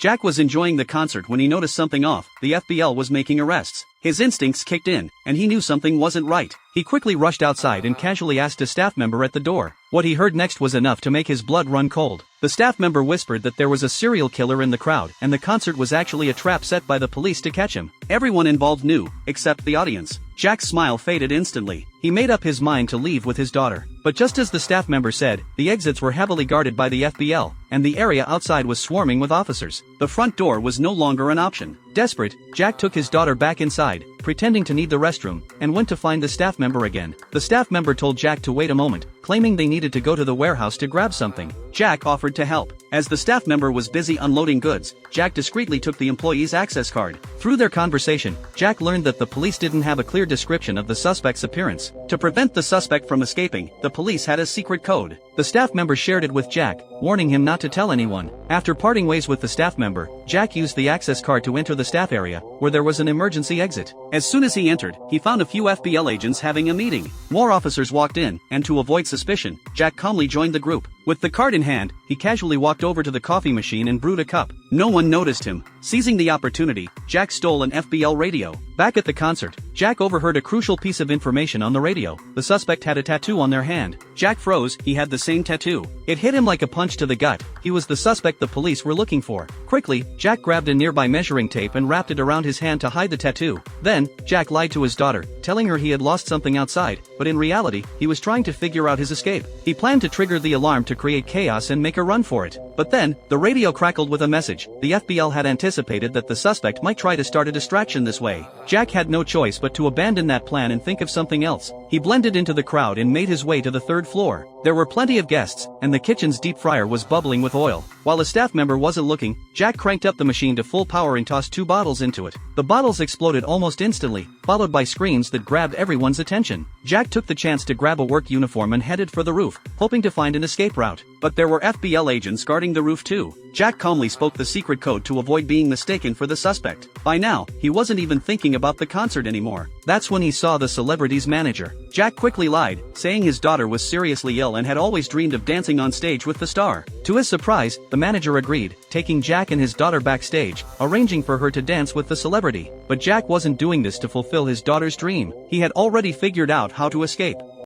Jack was enjoying the concert when he noticed something off. The FBL was making arrests. His instincts kicked in, and he knew something wasn't right. He quickly rushed outside and casually asked a staff member at the door. What he heard next was enough to make his blood run cold. The staff member whispered that there was a serial killer in the crowd, and the concert was actually a trap set by the police to catch him. Everyone involved knew, except the audience. Jack's smile faded instantly. He made up his mind to leave with his daughter. But just as the staff member said, the exits were heavily guarded by the FBL, and the area outside was swarming with officers. The front door was no longer an option. Desperate, Jack took his daughter back inside, pretending to need the restroom, and went to find the staff member again. The staff member told Jack to wait a moment, claiming they needed to go to the warehouse to grab something. Jack offered to help. As the staff member was busy unloading goods, Jack discreetly took the employee's access card. Through their conversation, Jack learned that the police didn't have a clear description of the suspect's appearance. To prevent the suspect from escaping, the police had a secret code. The staff member shared it with Jack, warning him not to tell anyone. After parting ways with the staff member, Jack used the access card to enter the staff area, where there was an emergency exit. As soon as he entered, he found a few FBL agents having a meeting. More officers walked in, and to avoid suspicion, Jack calmly joined the group. With the card in hand, he casually walked over to the coffee machine and brewed a cup. No one noticed him. Seizing the opportunity, Jack stole an FBL radio. Back at the concert, Jack overheard a crucial piece of information on the radio. The suspect had a tattoo on their hand. Jack froze. He had the same tattoo. It hit him like a punch to the gut. He was the suspect the police were looking for. Quickly, Jack grabbed a nearby measuring tape and wrapped it around his hand to hide the tattoo. Then, Jack lied to his daughter, telling her he had lost something outside, but in reality, he was trying to figure out his escape. He planned to trigger the alarm to create chaos and make a run for it. But then, the radio crackled with a message. The FBL had anticipated that the suspect might try to start a distraction this way. Jack had no choice but to abandon that plan and think of something else. He blended into the crowd and made his way to the third floor. There were plenty of guests, and the kitchen's deep fryer was bubbling with oil. While a staff member wasn't looking, Jack cranked up the machine to full power and tossed 2 bottles into it. The bottles exploded almost instantly, followed by screams that grabbed everyone's attention. Jack took the chance to grab a work uniform and headed for the roof, hoping to find an escape route. But there were FBL agents guarding the roof too. Jack calmly spoke the secret code to avoid being mistaken for the suspect. By now, he wasn't even thinking about the concert anymore. That's when he saw the celebrity's manager. Jack quickly lied, saying his daughter was seriously ill and had always dreamed of dancing on stage with the star. To his surprise, the manager agreed, taking Jack and his daughter backstage, arranging for her to dance with the celebrity. But Jack wasn't doing this to fulfill his daughter's dream. He had already figured out how to escape.